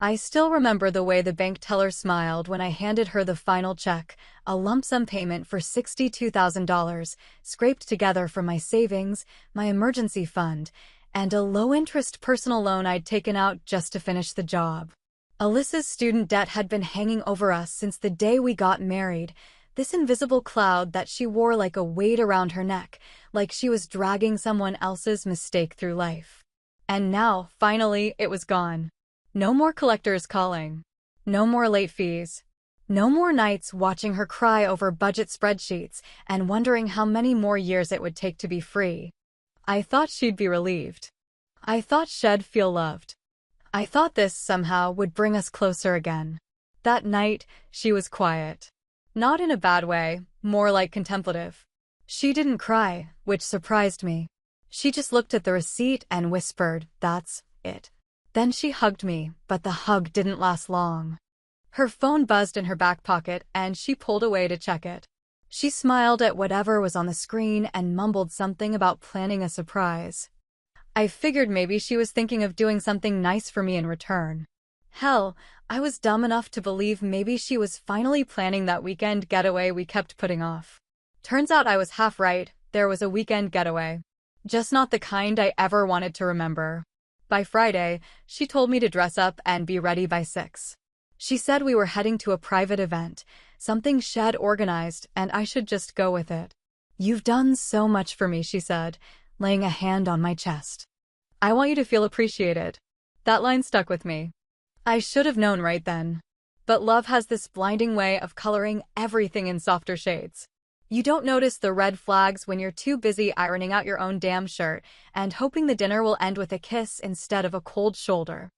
I still remember the way the bank teller smiled when I handed her the final check, a lump sum payment for $62,000, scraped together from my savings, my emergency fund, and a low-interest personal loan I'd taken out just to finish the job. Alyssa's student debt had been hanging over us since the day we got married, this invisible cloud that she wore like a weight around her neck, like she was dragging someone else's mistake through life. And now, finally, it was gone. No more collectors calling. No more late fees. No more nights watching her cry over budget spreadsheets and wondering how many more years it would take to be free. I thought she'd be relieved. I thought she'd feel loved. I thought this somehow would bring us closer again. That night, she was quiet. Not in a bad way, more like contemplative. She didn't cry, which surprised me. She just looked at the receipt and whispered, "That's it." Then she hugged me, but the hug didn't last long. Her phone buzzed in her back pocket and she pulled away to check it. She smiled at whatever was on the screen and mumbled something about planning a surprise. I figured maybe she was thinking of doing something nice for me in return. Hell, I was dumb enough to believe maybe she was finally planning that weekend getaway we kept putting off. Turns out I was half right, there was a weekend getaway. Just not the kind I ever wanted to remember. By Friday, she told me to dress up and be ready by 6. She said we were heading to a private event, something she'd organized, and I should just go with it. "You've done so much for me," she said, laying a hand on my chest. "I want you to feel appreciated." That line stuck with me. I should have known right then. But love has this blinding way of coloring everything in softer shades. You don't notice the red flags when you're too busy ironing out your own damn shirt and hoping the dinner will end with a kiss instead of a cold shoulder.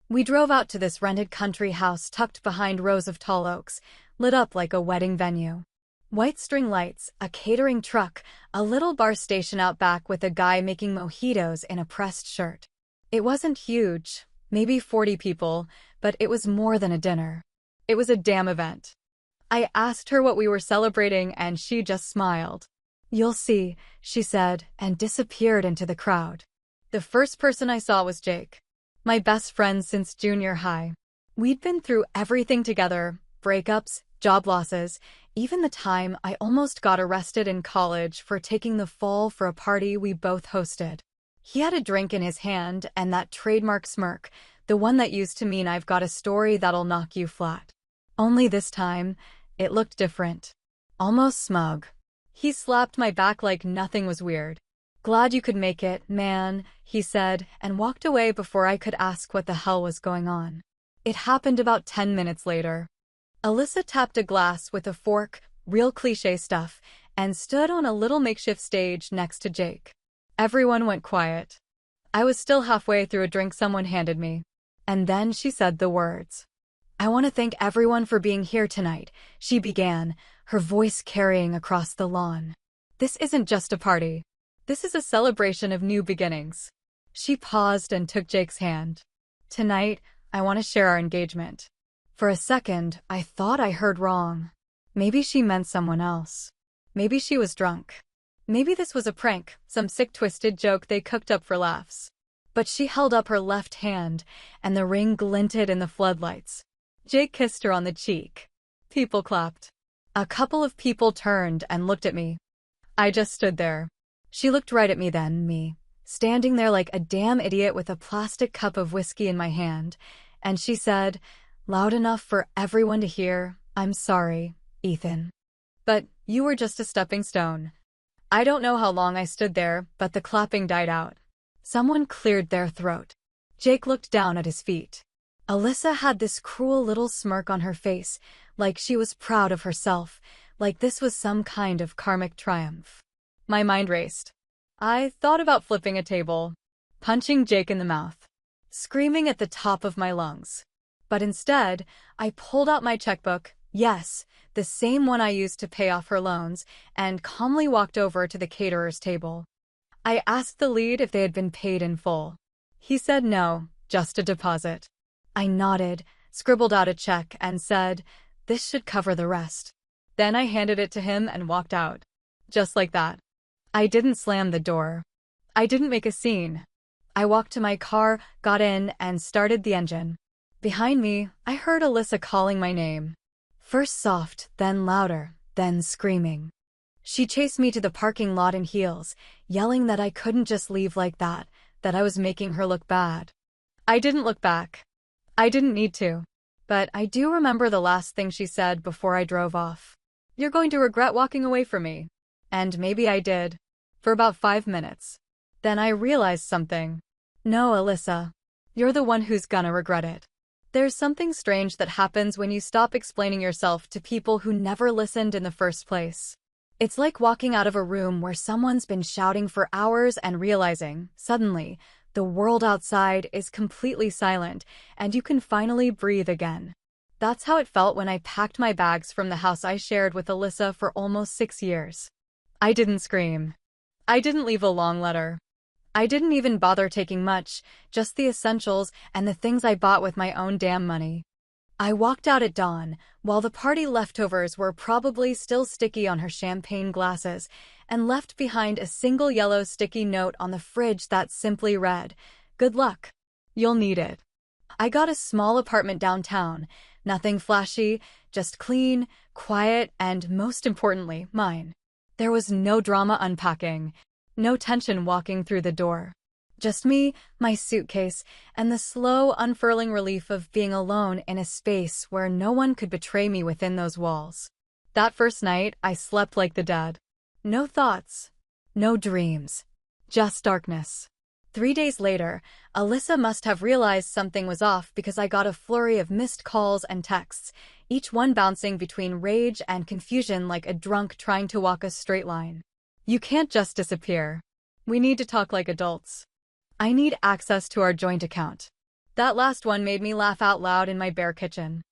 We drove out to this rented country house tucked behind rows of tall oaks, lit up like a wedding venue. White string lights, a catering truck, a little bar station out back with a guy making mojitos in a pressed shirt. It wasn't huge, maybe 40 people, but it was more than a dinner. It was a damn event. I asked her what we were celebrating and she just smiled. "You'll see," she said, and disappeared into the crowd. The first person I saw was Jake, my best friend since junior high. We'd been through everything together, breakups, job losses, even the time I almost got arrested in college for taking the fall for a party we both hosted. He had a drink in his hand and that trademark smirk, the one that used to mean I've got a story that'll knock you flat. Only this time, it looked different. Almost smug. He slapped my back like nothing was weird. "Glad you could make it, man," he said, and walked away before I could ask what the hell was going on. It happened about 10 minutes later. Alyssa tapped a glass with a fork, real cliché stuff, and stood on a little makeshift stage next to Jake. Everyone went quiet. I was still halfway through a drink someone handed me. And then she said the words. "I want to thank everyone for being here tonight," she began, her voice carrying across the lawn. "This isn't just a party. This is a celebration of new beginnings." She paused and took Jake's hand. "Tonight, I want to share our engagement." For a second, I thought I heard wrong. Maybe she meant someone else. Maybe she was drunk. Maybe this was a prank, some sick twisted joke they cooked up for laughs. But she held up her left hand, and the ring glinted in the floodlights. Jake kissed her on the cheek. People clapped. A couple of people turned and looked at me. I just stood there. She looked right at me then, me, standing there like a damn idiot with a plastic cup of whiskey in my hand, and she said, loud enough for everyone to hear, "I'm sorry, Ethan. But you were just a stepping stone." I don't know how long I stood there, but the clapping died out. Someone cleared their throat. Jake looked down at his feet. Alyssa had this cruel little smirk on her face, like she was proud of herself, like this was some kind of karmic triumph. My mind raced. I thought about flipping a table, punching Jake in the mouth, screaming at the top of my lungs. But instead, I pulled out my checkbook, yes, the same one I used to pay off her loans, and calmly walked over to the caterer's table. I asked the lead if they had been paid in full. He said no, just a deposit. I nodded, scribbled out a check, and said, "This should cover the rest." Then I handed it to him and walked out. Just like that. I didn't slam the door. I didn't make a scene. I walked to my car, got in, and started the engine. Behind me, I heard Alyssa calling my name. First soft, then louder, then screaming. She chased me to the parking lot in heels, yelling that I couldn't just leave like that I was making her look bad. I didn't look back. I didn't need to. But I do remember the last thing she said before I drove off. "You're going to regret walking away from me." And maybe I did. For about 5 minutes. Then I realized something. No, Alyssa. You're the one who's gonna regret it. There's something strange that happens when you stop explaining yourself to people who never listened in the first place. It's like walking out of a room where someone's been shouting for hours and realizing, suddenly, the world outside is completely silent and you can finally breathe again. That's how it felt when I packed my bags from the house I shared with Alyssa for almost 6 years. I didn't scream. I didn't leave a long letter. I didn't even bother taking much, just the essentials and the things I bought with my own damn money. I walked out at dawn, while the party leftovers were probably still sticky on her champagne glasses, and left behind a single yellow sticky note on the fridge that simply read, "Good luck. You'll need it." I got a small apartment downtown, nothing flashy, just clean, quiet, and most importantly, mine. There was no drama unpacking, no tension walking through the door. Just me, my suitcase, and the slow, unfurling relief of being alone in a space where no one could betray me within those walls. That first night, I slept like the dead. No thoughts, no dreams, just darkness. 3 days later, Alyssa must have realized something was off because I got a flurry of missed calls and texts, each one bouncing between rage and confusion like a drunk trying to walk a straight line. "You can't just disappear. We need to talk like adults. I need access to our joint account." That last one made me laugh out loud in my bare kitchen.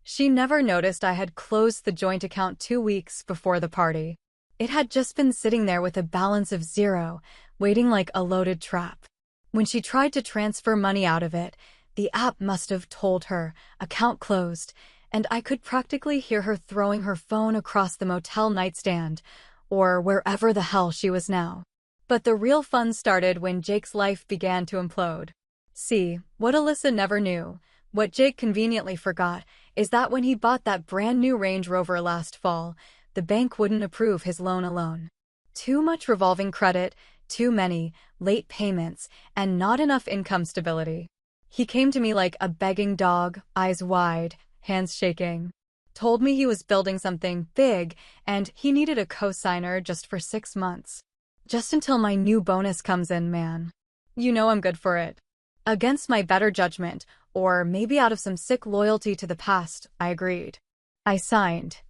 She never noticed I had closed the joint account 2 weeks before the party. It had just been sitting there with a balance of 0, waiting like a loaded trap. When she tried to transfer money out of it, the app must have told her, "Account closed," and I could practically hear her throwing her phone across the motel nightstand, or wherever the hell she was now. But the real fun started when Jake's life began to implode. See, what Alyssa never knew, what Jake conveniently forgot, is that when he bought that brand new Range Rover last fall, the bank wouldn't approve his loan alone. Too much revolving credit, too many late payments, and not enough income stability. He came to me like a begging dog, eyes wide, hands shaking. Told me he was building something big, and he needed a co-signer just for 6 months. Just until my new bonus comes in, man. You know I'm good for it. Against my better judgment, or maybe out of some sick loyalty to the past, I agreed. I signed.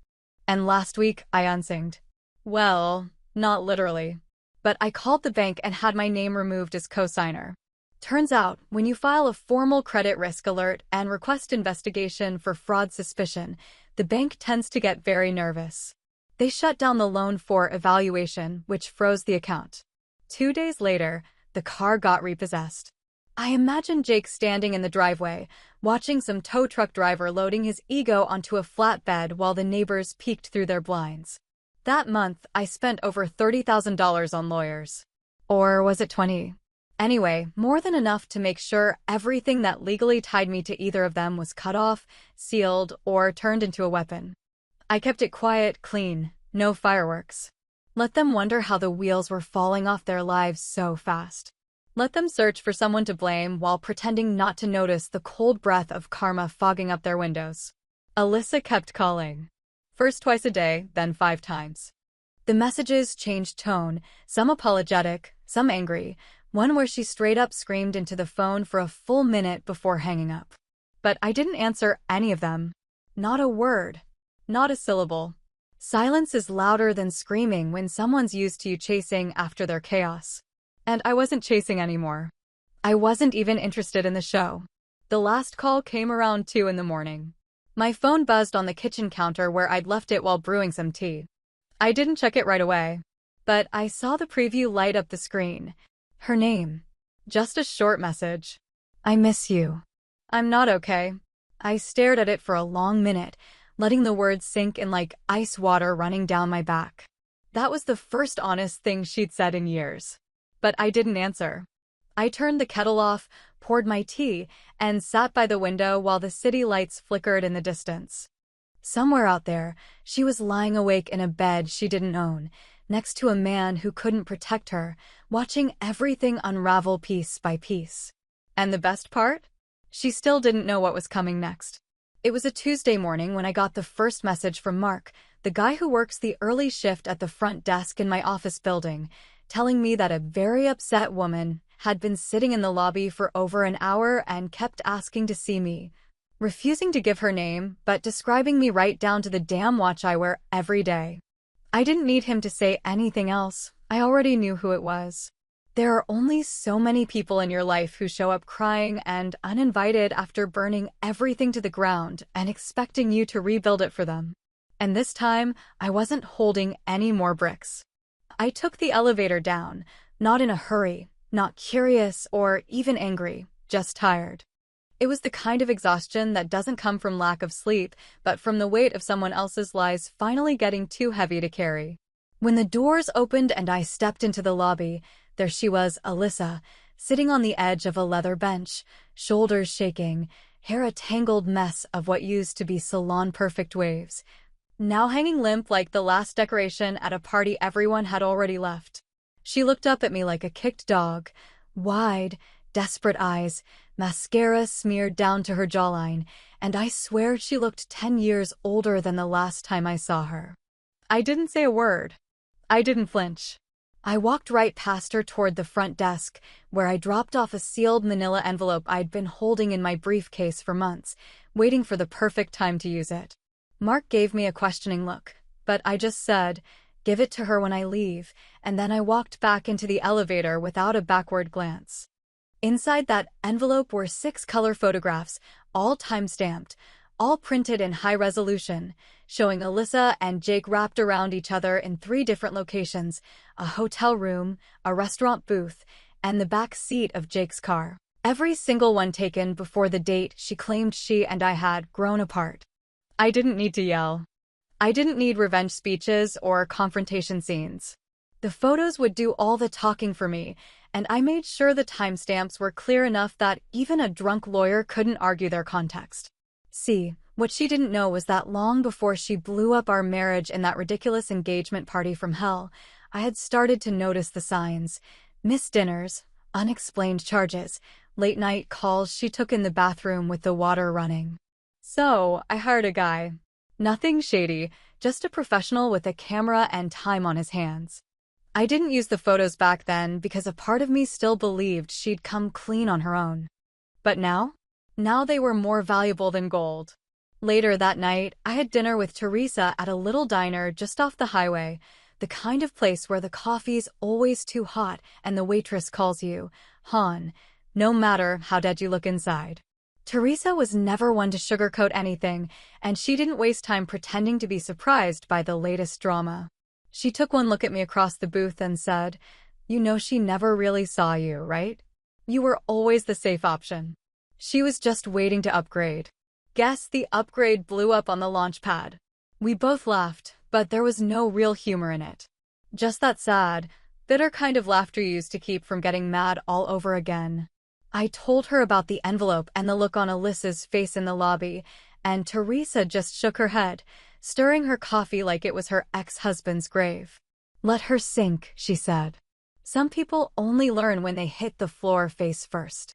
And last week, I unsigned. Well, not literally. But I called the bank and had my name removed as co-signer. Turns out, when you file a formal credit risk alert and request investigation for fraud suspicion, the bank tends to get very nervous. They shut down the loan for evaluation, which froze the account. 2 days later, the car got repossessed. I imagine Jake standing in the driveway, watching some tow truck driver loading his ego onto a flatbed while the neighbors peeked through their blinds. That month, I spent over $30,000 on lawyers. Or was it 20? Anyway, more than enough to make sure everything that legally tied me to either of them was cut off, sealed, or turned into a weapon. I kept it quiet, clean, no fireworks. Let them wonder how the wheels were falling off their lives so fast. Let them search for someone to blame while pretending not to notice the cold breath of karma fogging up their windows. Alyssa kept calling. First twice a day, then 5 times. The messages changed tone, some apologetic, some angry, one where she straight up screamed into the phone for a full minute before hanging up. But I didn't answer any of them. Not a word. Not a syllable. Silence is louder than screaming when someone's used to you chasing after their chaos. And I wasn't chasing anymore. I wasn't even interested in the show. The last call came around 2 in the morning. My phone buzzed on the kitchen counter where I'd left it while brewing some tea. I didn't check it right away. But I saw the preview light up the screen. Her name. Just a short message. "I miss you." "I'm not okay." I stared at it for a long minute, letting the words sink in like ice water running down my back. That was the first honest thing she'd said in years. But I didn't answer. I turned the kettle off, poured my tea, and sat by the window while the city lights flickered in the distance. Somewhere out there, she was lying awake in a bed she didn't own, next to a man who couldn't protect her, watching everything unravel piece by piece. And the best part? She still didn't know what was coming next. It was a Tuesday morning when I got the first message from Mark, the guy who works the early shift at the front desk in my office building, telling me that a very upset woman had been sitting in the lobby for over an hour and kept asking to see me, refusing to give her name, but describing me right down to the damn watch I wear every day. I didn't need him to say anything else. I already knew who it was. There are only so many people in your life who show up crying and uninvited after burning everything to the ground and expecting you to rebuild it for them. And this time, I wasn't holding any more bricks. I took the elevator down, not in a hurry, not curious or even angry, just tired. It was the kind of exhaustion that doesn't come from lack of sleep, but from the weight of someone else's lies finally getting too heavy to carry. When the doors opened and I stepped into the lobby, there she was, Alyssa, sitting on the edge of a leather bench, shoulders shaking, hair a tangled mess of what used to be salon-perfect waves, now hanging limp like the last decoration at a party everyone had already left. She looked up at me like a kicked dog, wide, desperate eyes, mascara smeared down to her jawline, and I swear she looked 10 years older than the last time I saw her. I didn't say a word. I didn't flinch. I walked right past her toward the front desk, where I dropped off a sealed manila envelope I'd been holding in my briefcase for months, waiting for the perfect time to use it. Mark gave me a questioning look, but I just said, "Give it to her when I leave," and then I walked back into the elevator without a backward glance. Inside that envelope were 6 color photographs, all time-stamped, all printed in high resolution, showing Alyssa and Jake wrapped around each other in 3 different locations, a hotel room, a restaurant booth, and the back seat of Jake's car. Every single one taken before the date she claimed she and I had grown apart. I didn't need to yell. I didn't need revenge speeches or confrontation scenes. The photos would do all the talking for me, and I made sure the timestamps were clear enough that even a drunk lawyer couldn't argue their context. See, what she didn't know was that long before she blew up our marriage in that ridiculous engagement party from hell, I had started to notice the signs. Missed dinners, unexplained charges, late-night calls she took in the bathroom with the water running. So, I hired a guy. Nothing shady, just a professional with a camera and time on his hands. I didn't use the photos back then because a part of me still believed she'd come clean on her own. But now? Now they were more valuable than gold. Later that night, I had dinner with Teresa at a little diner just off the highway, the kind of place where the coffee's always too hot and the waitress calls you, "Hon," no matter how dead you look inside. Teresa was never one to sugarcoat anything, and she didn't waste time pretending to be surprised by the latest drama. She took one look at me across the booth and said, "You know she never really saw you, right? You were always the safe option." She was just waiting to upgrade. Guess the upgrade blew up on the launch pad. We both laughed, but there was no real humor in it. Just that sad, bitter kind of laughter you used to keep from getting mad all over again. I told her about the envelope and the look on Alyssa's face in the lobby, and Teresa just shook her head, stirring her coffee like it was her ex-husband's grave. "Let her sink," she said. "Some people only learn when they hit the floor face first."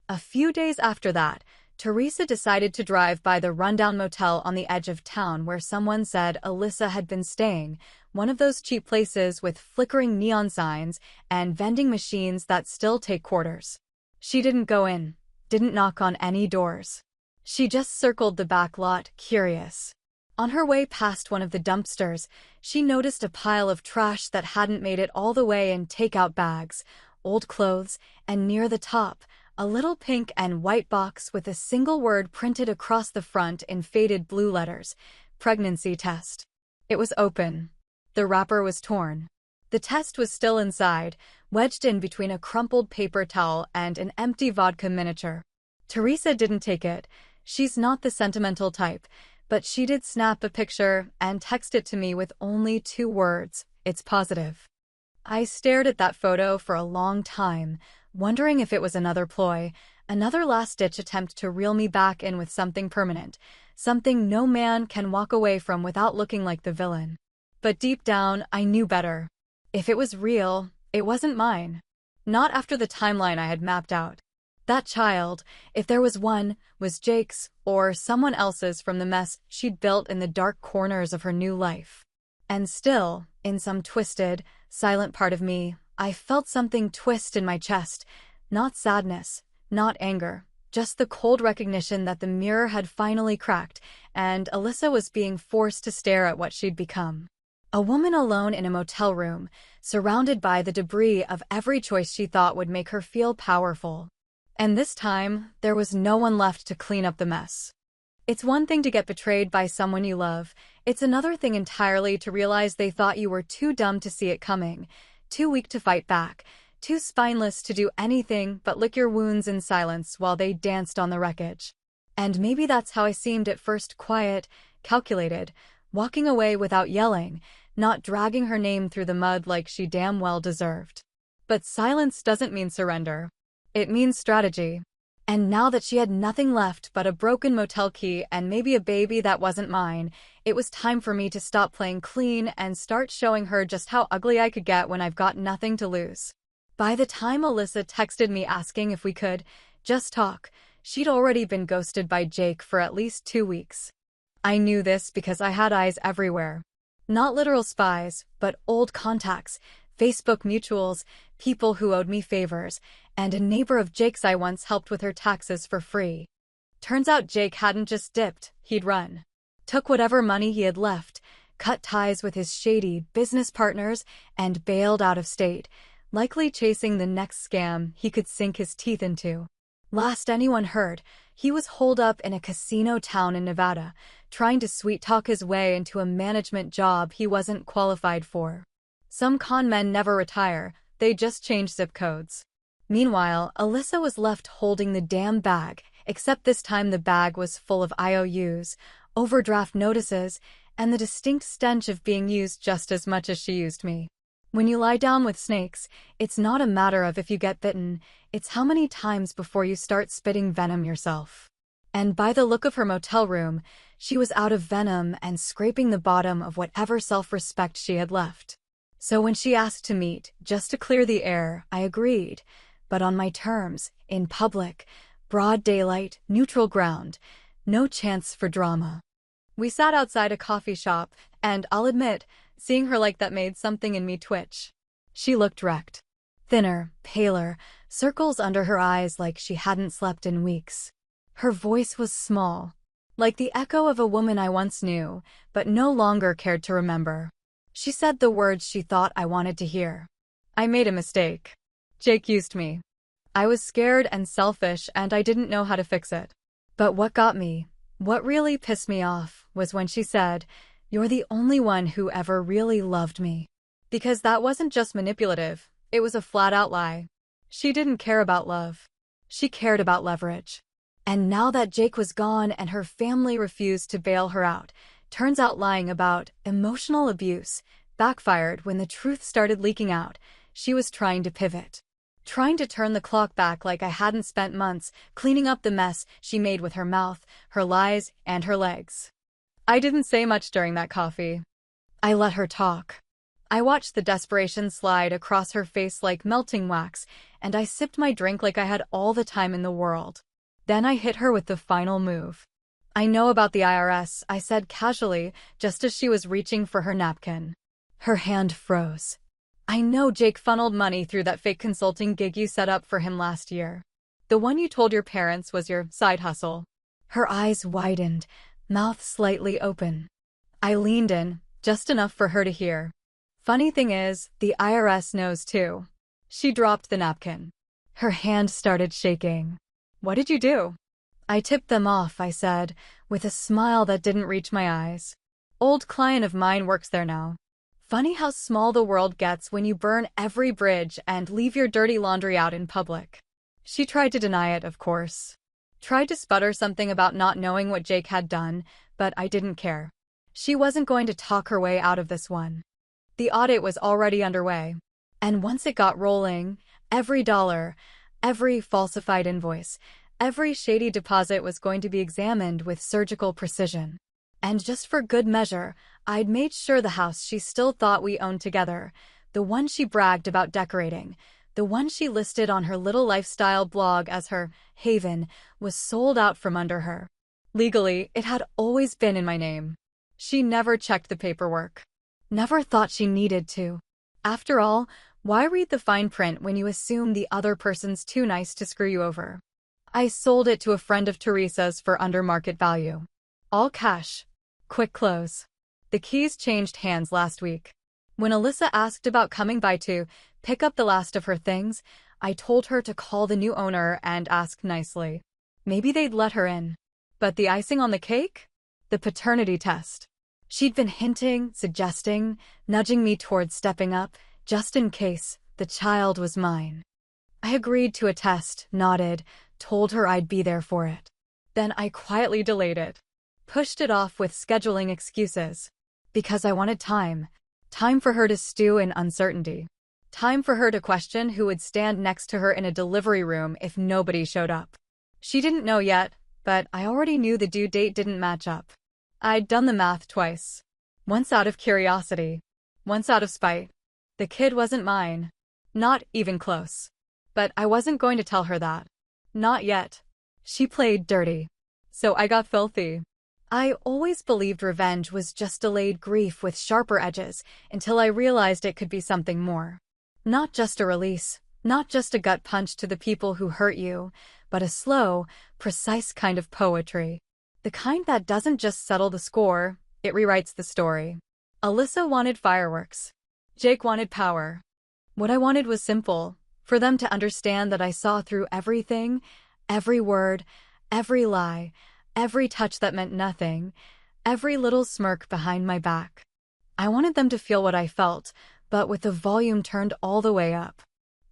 A few days after that, Teresa decided to drive by the rundown motel on the edge of town where someone said Alyssa had been staying, one of those cheap places with flickering neon signs and vending machines that still take quarters. She didn't go in, didn't knock on any doors. She just circled the back lot, curious. On her way past one of the dumpsters, she noticed a pile of trash that hadn't made it all the way in takeout bags, old clothes, and near the top, a little pink and white box with a single word printed across the front in faded blue letters, "Pregnancy test." It was open. The wrapper was torn. The test was still inside, wedged in between a crumpled paper towel and an empty vodka miniature. Teresa didn't take it. She's not the sentimental type, but she did snap a picture and text it to me with only 2 words, "It's positive." I stared at that photo for a long time, wondering if it was another ploy, Another last-ditch attempt to reel me back in with something permanent, something no man can walk away from without looking like the villain. But deep down, I knew better. If it was real, it wasn't mine. Not after the timeline I had mapped out. That child, if there was one, was Jake's or someone else's from the mess she'd built in the dark corners of her new life. And still, in some twisted, silent part of me, I felt something twist in my chest. Not sadness, not anger, just the cold recognition that the mirror had finally cracked, and Alyssa was being forced to stare at what she'd become. A woman alone in a motel room, surrounded by the debris of every choice she thought would make her feel powerful. And this time, there was no one left to clean up the mess. It's one thing to get betrayed by someone you love. It's another thing entirely to realize they thought you were too dumb to see it coming, too weak to fight back, too spineless to do anything but lick your wounds in silence while they danced on the wreckage. And maybe that's how I seemed at first, quiet, calculated, walking away without yelling, not dragging her name through the mud like she damn well deserved. But silence doesn't mean surrender. It means strategy. And now that she had nothing left but a broken motel key and maybe a baby that wasn't mine, it was time for me to stop playing clean and start showing her just how ugly I could get when I've got nothing to lose. By the time Alyssa texted me asking if we could just talk, she'd already been ghosted by Jake for at least 2 weeks. I knew this because I had eyes everywhere. Not literal spies, but old contacts, Facebook mutuals, people who owed me favors, and a neighbor of Jake's I once helped with her taxes for free. Turns out Jake hadn't just dipped, he'd run. Took whatever money he had left, cut ties with his shady business partners, and bailed out of state, likely chasing the next scam he could sink his teeth into. Last anyone heard, he was holed up in a casino town in Nevada, trying to sweet-talk his way into a management job he wasn't qualified for. Some con men never retire, they just change zip codes. Meanwhile, Alyssa was left holding the damn bag, except this time the bag was full of IOUs, overdraft notices, and the distinct stench of being used just as much as she used me. When you lie down with snakes, it's not a matter of if you get bitten, it's how many times before you start spitting venom yourself. And by the look of her motel room, she was out of venom and scraping the bottom of whatever self-respect she had left. So when she asked to meet, just to clear the air, I agreed, but on my terms, in public, broad daylight, neutral ground, no chance for drama. We sat outside a coffee shop, and I'll admit, seeing her like that made something in me twitch. She looked wrecked. Thinner, paler, circles under her eyes like she hadn't slept in weeks. Her voice was small, like the echo of a woman I once knew, but no longer cared to remember. She said the words she thought I wanted to hear. I made a mistake. Jake used me. I was scared and selfish, and I didn't know how to fix it. But what got me, what really pissed me off, was when she said, "You're the only one who ever really loved me." Because that wasn't just manipulative, it was a flat-out lie. She didn't care about love. She cared about leverage. And now that Jake was gone and her family refused to bail her out, turns out lying about emotional abuse backfired when the truth started leaking out. She was trying to pivot. Trying to turn the clock back like I hadn't spent months cleaning up the mess she made with her mouth, her lies, and her legs. I didn't say much during that coffee. I let her talk. I watched the desperation slide across her face like melting wax, and I sipped my drink like I had all the time in the world. Then I hit her with the final move. "I know about the IRS," I said casually, just as she was reaching for her napkin. Her hand froze. "I know Jake funneled money through that fake consulting gig you set up for him last year. The one you told your parents was your side hustle." Her eyes widened, mouth slightly open. I leaned in, just enough for her to hear. "Funny thing is, the IRS knows too." She dropped the napkin. Her hand started shaking. "What did you do?" "I tipped them off," I said, with a smile that didn't reach my eyes. "Old client of mine works there now." Funny how small the world gets when you burn every bridge and leave your dirty laundry out in public. She tried to deny it, of course. Tried to sputter something about not knowing what Jake had done, but I didn't care. She wasn't going to talk her way out of this one. The audit was already underway. And once it got rolling, every dollar, every falsified invoice, Every shady deposit was going to be examined with surgical precision. And just for good measure, I'd made sure the house she still thought we owned together, the one she bragged about decorating, the one she listed on her little lifestyle blog as her haven, was sold out from under her. Legally, it had always been in my name. She never checked the paperwork. Never thought she needed to. After all, why read the fine print when you assume the other person's too nice to screw you over? I sold it to a friend of Teresa's for under market value. All cash. Quick close. The keys changed hands last week. When Alyssa asked about coming by to pick up the last of her things, I told her to call the new owner and ask nicely. Maybe they'd let her in. But the icing on the cake? The paternity test. She'd been hinting, suggesting, nudging me towards stepping up, just in case the child was mine. I agreed to a test, nodded, told her I'd be there for it. Then I quietly delayed it. Pushed it off with scheduling excuses. Because I wanted time. Time for her to stew in uncertainty. Time for her to question who would stand next to her in a delivery room if nobody showed up. She didn't know yet, but I already knew the due date didn't match up. I'd done the math twice. Once out of curiosity. Once out of spite. The kid wasn't mine. Not even close. But I wasn't going to tell her that. Not yet. She played dirty. So I got filthy. I always believed revenge was just delayed grief with sharper edges until I realized it could be something more. Not just a release, not just a gut punch to the people who hurt you, but a slow, precise kind of poetry. The kind that doesn't just settle the score, it rewrites the story. Alyssa wanted fireworks. Jake wanted power. What I wanted was simple, for them to understand that I saw through everything, every word, every lie, every touch that meant nothing, every little smirk behind my back. I wanted them to feel what I felt, but with the volume turned all the way up.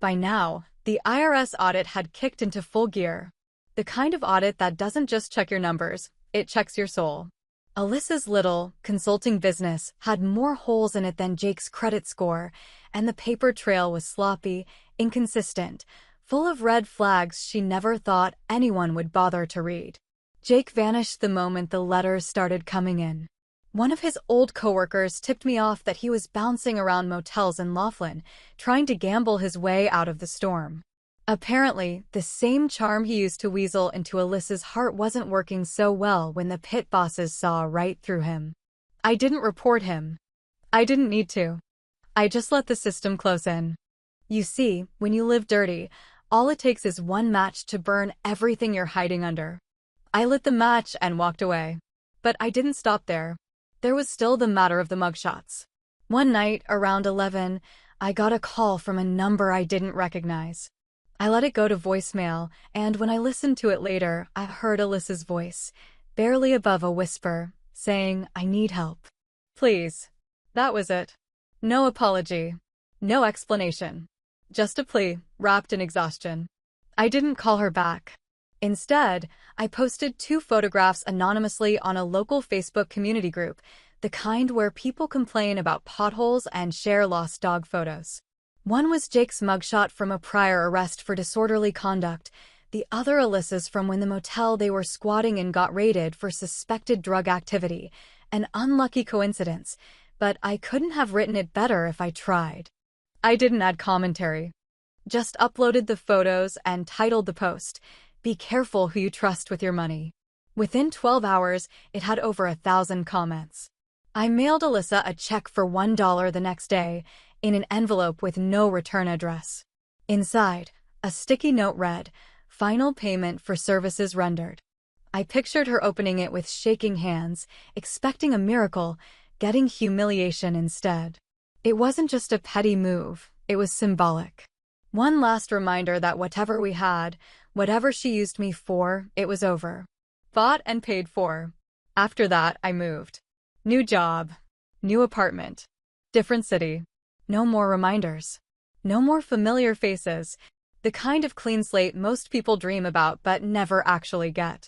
By now, the IRS audit had kicked into full gear. The kind of audit that doesn't just check your numbers, it checks your soul. Alyssa's little, consulting business had more holes in it than Jake's credit score, and the paper trail was sloppy, inconsistent, full of red flags she never thought anyone would bother to read. Jake vanished the moment the letters started coming in. One of his old coworkers tipped me off that he was bouncing around motels in Laughlin, trying to gamble his way out of the storm. Apparently, the same charm he used to weasel into Alyssa's heart wasn't working so well when the pit bosses saw right through him. I didn't report him. I didn't need to. I just let the system close in. You see, when you live dirty, all it takes is one match to burn everything you're hiding under. I lit the match and walked away. But I didn't stop there. There was still the matter of the mugshots. One night, around 11, I got a call from a number I didn't recognize. I let it go to voicemail, and when I listened to it later, I heard Alyssa's voice, barely above a whisper, saying, "I need help. Please." That was it. No apology. No explanation. Just a plea, wrapped in exhaustion. I didn't call her back. Instead, I posted 2 photographs anonymously on a local Facebook community group, the kind where people complain about potholes and share lost dog photos. One was Jake's mugshot from a prior arrest for disorderly conduct, the other Alyssa's from when the motel they were squatting in got raided for suspected drug activity, an unlucky coincidence, but I couldn't have written it better if I tried. I didn't add commentary. Just uploaded the photos and titled the post, "Be careful who you trust with your money." Within 12 hours, it had over 1,000 comments. I mailed Alyssa a check for $1 the next day, in an envelope with no return address. Inside, a sticky note read, "Final payment for services rendered." I pictured her opening it with shaking hands, expecting a miracle, getting humiliation instead. It wasn't just a petty move, it was symbolic. One last reminder that whatever we had, whatever she used me for, it was over. Bought and paid for. After that, I moved. New job. New apartment. Different city. No more reminders. No more familiar faces. The kind of clean slate most people dream about but never actually get.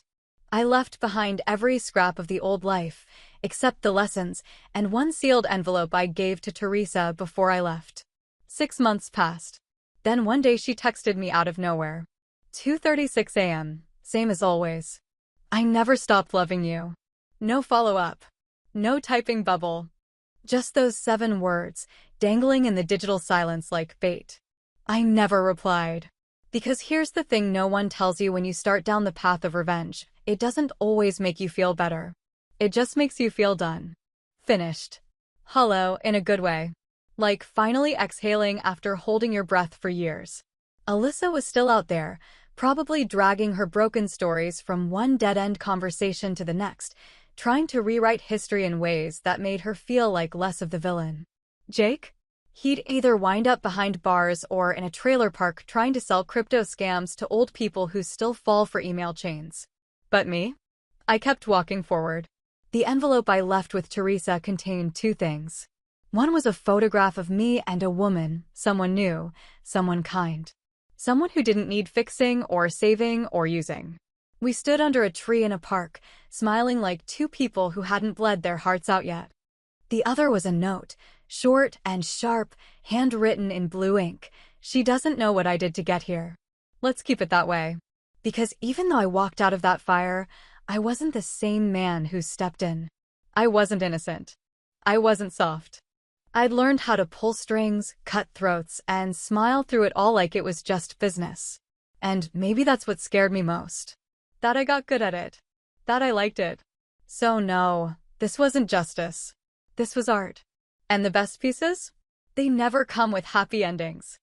I left behind every scrap of the old life, except the lessons, and one sealed envelope I gave to Teresa before I left. 6 months passed. Then one day she texted me out of nowhere. 2:36 a.m. Same as always. I never stopped loving you. No follow-up. No typing bubble. Just those 7 words, dangling in the digital silence like bait. I never replied. Because here's the thing no one tells you when you start down the path of revenge. It doesn't always make you feel better. It just makes you feel done. Finished. Hollow, in a good way. Like finally exhaling after holding your breath for years. Alyssa was still out there, probably dragging her broken stories from one dead-end conversation to the next, trying to rewrite history in ways that made her feel like less of the villain. Jake? He'd either wind up behind bars or in a trailer park trying to sell crypto scams to old people who still fall for email chains. But me? I kept walking forward. The envelope I left with Teresa contained 2 things. One was a photograph of me and a woman, someone new, someone kind. Someone who didn't need fixing or saving or using. We stood under a tree in a park, smiling like 2 people who hadn't bled their hearts out yet. The other was a note, short and sharp, handwritten in blue ink. She doesn't know what I did to get here. Let's keep it that way. Because even though I walked out of that fire, I wasn't the same man who stepped in. I wasn't innocent. I wasn't soft. I'd learned how to pull strings, cut throats, and smile through it all like it was just business. And maybe that's what scared me most. That I got good at it. That I liked it. So no, this wasn't justice. This was art. And the best pieces? They never come with happy endings.